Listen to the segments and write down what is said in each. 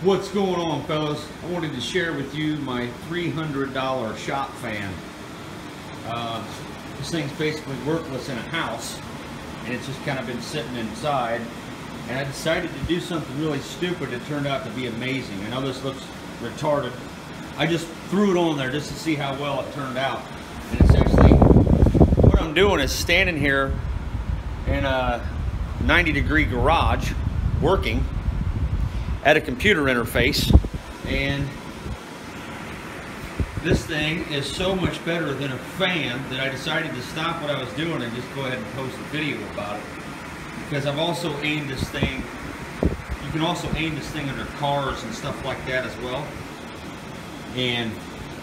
What's going on, fellas? I wanted to share with you my $300 shop fan. This thing's basically worthless in a house, and it's just kind of been sitting inside. And I decided to do something really stupid. It turned out to be amazing. I know this looks retarded. I just threw it on there just to see how well it turned out. And essentially, what I'm doing is standing here in a 90-degree garage, working at a computer interface, and this thing is so much better than a fan that I decided to stop what I was doing and just go ahead and post a video about it. Because I've also aimed this thing, you can also aim this thing under cars and stuff like that as well. And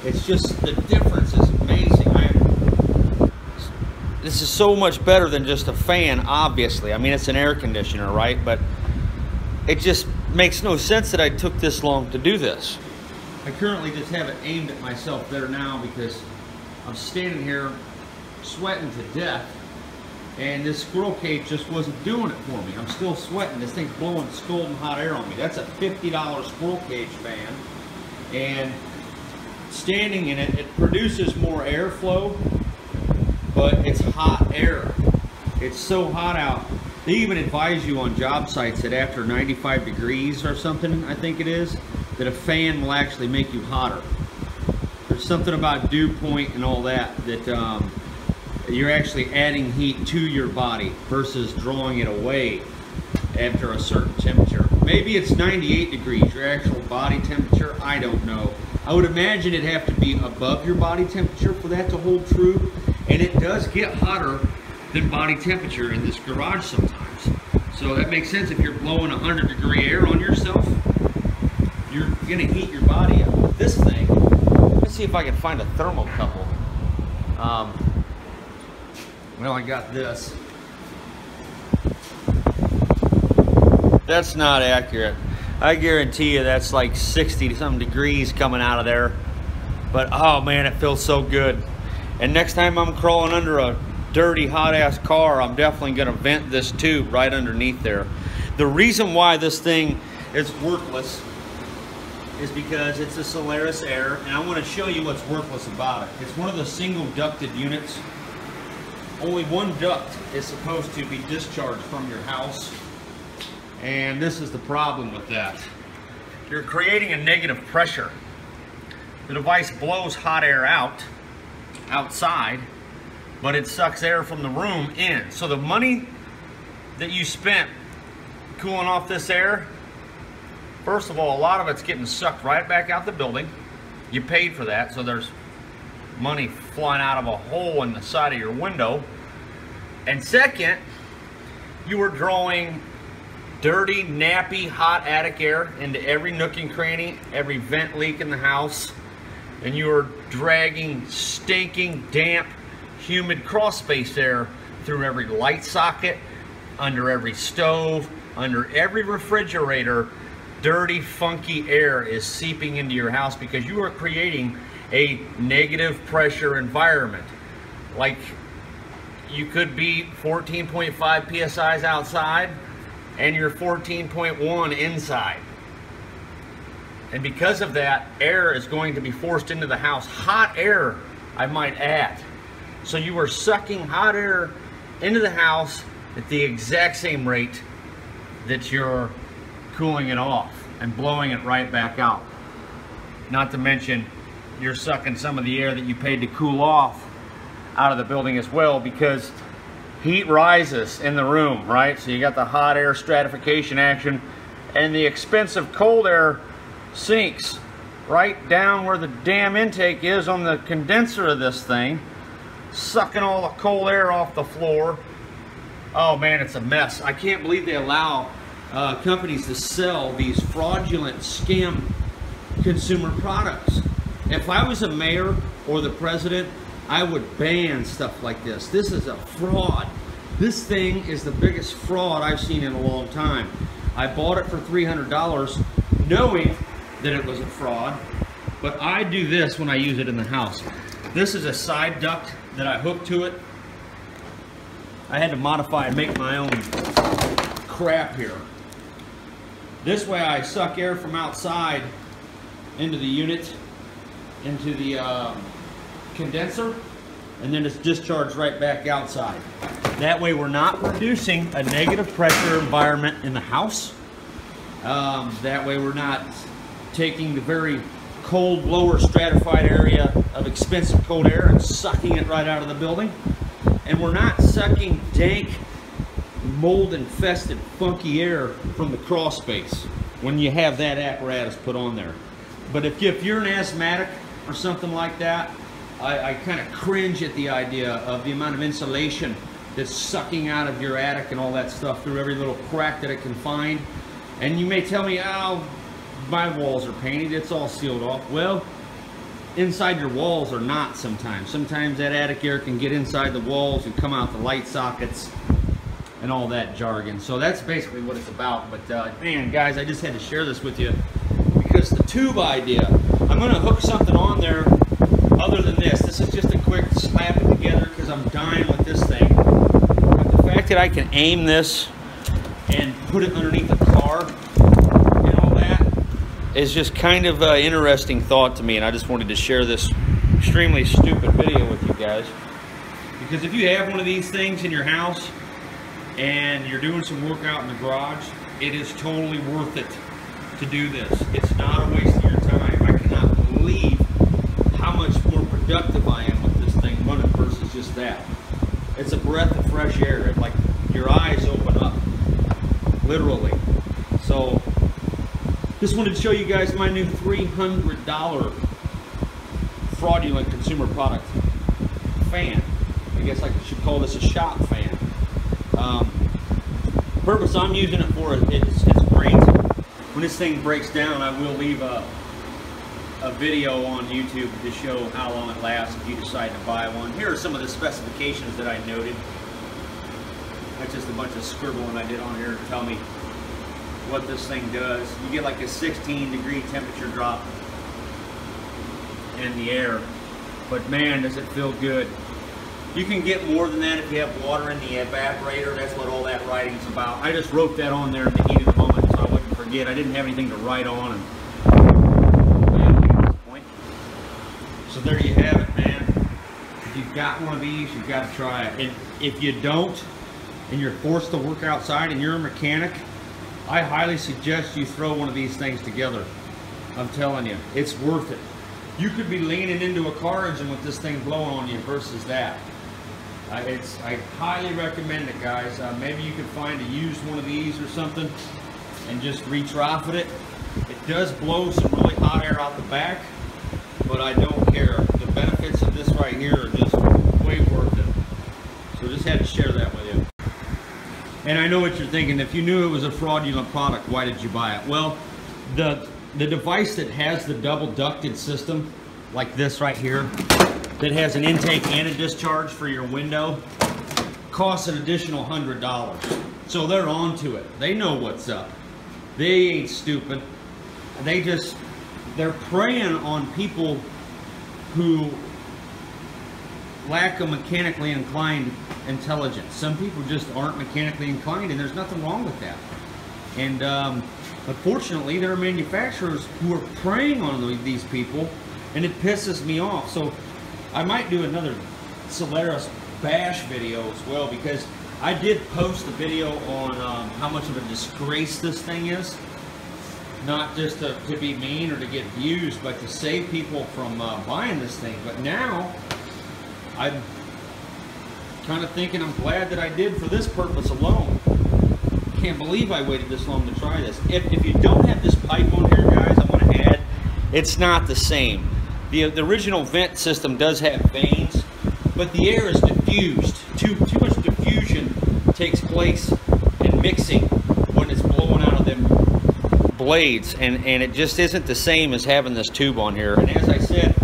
it's just, the difference is amazing. This is so much better than just a fan, obviously. I mean, it's an air conditioner, right? But it just makes no sense that I took this long to do this. I currently just have it aimed at myself there now because I'm standing here sweating to death, and this squirrel cage just wasn't doing it for me. I'm still sweating. This thing's blowing scalding hot air on me. That's a $50 squirrel cage fan, and standing in it, it produces more airflow, but it's hot air. It's so hot out. They even advise you on job sites that after 95 degrees or something, I think it is, that a fan will actually make you hotter. There's something about dew point and all that, that you're actually adding heat to your body versus drawing it away after a certain temperature. Maybe it's 98 degrees, your actual body temperature, I don't know. I would imagine it'd have to be above your body temperature for that to hold true, and it does get hotter than body temperature in this garage sometimes. So that makes sense. If you're blowing 100-degree air on yourself, you're gonna heat your body up. With this thing, let's see if I can find a thermocouple. Well, I got this. That's not accurate. I guarantee you that's like 60-something degrees coming out of there. But oh man, it feels so good. And next time I'm crawling under a dirty hot-ass car, I'm definitely gonna vent this tube right underneath there. The reason why this thing is worthless is because it's a Soleus Air, and I want to show you what's worthless about it. It's one of the single ducted units. Only one duct is supposed to be discharged from your house, and this is the problem with that. You're creating a negative pressure. The device blows hot air outside, but it sucks air from the room in. So the money that you spent cooling off this air, first of all, a lot of it's getting sucked right back out the building. You paid for that, so there's money flying out of a hole in the side of your window. And second, you were drawing dirty, nappy, hot attic air into every nook and cranny, every vent leak in the house, and you were dragging stinking, damp, humid crawl space air through every light socket, under every stove, under every refrigerator. Dirty, funky air is seeping into your house because you are creating a negative pressure environment. Like, you could be 14.5 psi's outside and you're 14.1 inside. And because of that, air is going to be forced into the house. Hot air, I might add. So you are sucking hot air into the house at the exact same rate that you're cooling it off and blowing it right back out. Not to mention, you're sucking some of the air that you paid to cool off out of the building as well, because heat rises in the room, right? So you got the hot air stratification action, and the expensive cold air sinks right down where the damn intake is on the condenser of this thing, sucking all the cold air off the floor. Oh man, it's a mess. I can't believe they allow companies to sell these fraudulent scam consumer products. If I was a mayor or the president, I would ban stuff like this. This is a fraud. This thing is the biggest fraud I've seen in a long time. I bought it for $300 knowing that it was a fraud, but I do this when I use it in the house. This is a side duct that I hooked to it. I had to modify and make my own crap here. This way I suck air from outside into the unit, into the condenser, and then it's discharged right back outside. That way we're not producing a negative pressure environment in the house. That way we're not taking the very cold, lower stratified area of expensive cold air and sucking it right out of the building. And we're not sucking dank, mold infested, funky air from the crawl space when you have that apparatus put on there. But if you're an asthmatic or something like that, I kind of cringe at the idea of the amount of insulation that's sucking out of your attic and all that stuff through every little crack that it can find. And you may tell me, oh, my walls are painted, it's all sealed off. Well, inside your walls are not sometimes. Sometimes that attic air can get inside the walls and come out the light sockets and all that jargon. So that's basically what it's about. But man, guys, I just had to share this with you because the tube idea, I'm gonna hook something on there other than this. This is just a quick slap it together because I'm dying with this thing. But the fact that I can aim this and put it underneath a car and all that is just kind of an interesting thought to me, and I just wanted to share this extremely stupid video with you guys. Because if you have one of these things in your house and you're doing some work out in the garage, it is totally worth it to do this. It's not a waste of your time. I cannot believe how much more productive I am with this thing running versus just that. It's a breath of fresh air. It's like your eyes open up, literally. So just wanted to show you guys my new $300 fraudulent consumer product fan. I guess I should call this a shop fan. Purpose I'm using it for, it's great. When this thing breaks down, I will leave a video on YouTube to show how long it lasts if you decide to buy one. Here are some of the specifications that I noted. That's just a bunch of scribbling I did on here to tell me what this thing does. You get like a 16-degree temperature drop in the air, but man, does it feel good. You can get more than that if you have water in the evaporator. That's what all that writing's about. I just wrote that on there in the heat of the moment so I wouldn't forget. I didn't have anything to write on. So there you have it, man. If you've got one of these, you've got to try it. And if you don't, and you're forced to work outside and you're a mechanic, I highly suggest you throw one of these things together. I'm telling you, it's worth it. You could be leaning into a car engine with this thing blowing on you versus that. I highly recommend it, guys. Maybe you could find a used one of these or something and just retrofit it. It does blow some really hot air out the back, but I don't care. The benefits of this right here are just way worth it. So just had to share that with you. And I know what you're thinking. If you knew it was a fraudulent product, why did you buy it? Well, the device that has the double ducted system, like this right here, that has an intake and a discharge for your window, costs an additional $100. So they're onto it. They know what's up. They ain't stupid. They're preying on people who lack a mechanically inclined intelligence. Some people just aren't mechanically inclined, and there's nothing wrong with that. And unfortunately, there are manufacturers who are preying on these people, and it pisses me off. So I might do another Soleus bash video as well, because I did post a video on how much of a disgrace this thing is. Not just to be mean or to get views, but to save people from buying this thing. But now, I'm kind of thinking I'm glad that I did for this purpose alone. Can't believe I waited this long to try this. If you don't have this pipe on here, guys, I want to add, it's not the same. The original vent system does have vanes, but the air is diffused. Too much diffusion takes place in mixing when it's blowing out of them blades, and it just isn't the same as having this tube on here. And as I said,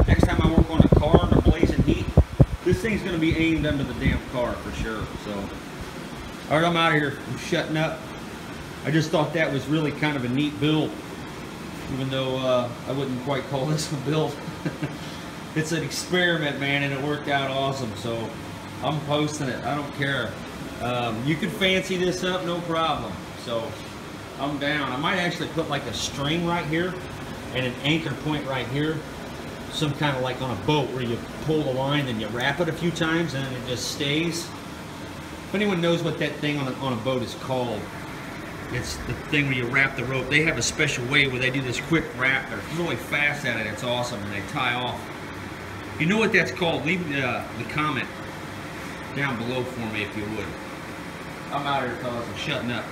next time I work on a car under blazing heat, this thing's going to be aimed under the damn car for sure. So, all right, I'm out of here. I'm shutting up. I just thought that was really kind of a neat build, even though I wouldn't quite call this a build. It's an experiment, man, and it worked out awesome. So I'm posting it. I don't care. You could fancy this up, no problem. So I'm down. I might actually put like a string right here and an anchor point right here. Some kind of like on a boat where you pull the line and you wrap it a few times and then it just stays. If anyone knows what that thing on a boat is called, it's the thing where you wrap the rope. They have a special way where they do this quick wrap. They're really fast at it. It's awesome, and they tie off. If you know what that's called, leave the comment down below for me if you would. I'm out here, fellas. I'm shutting up.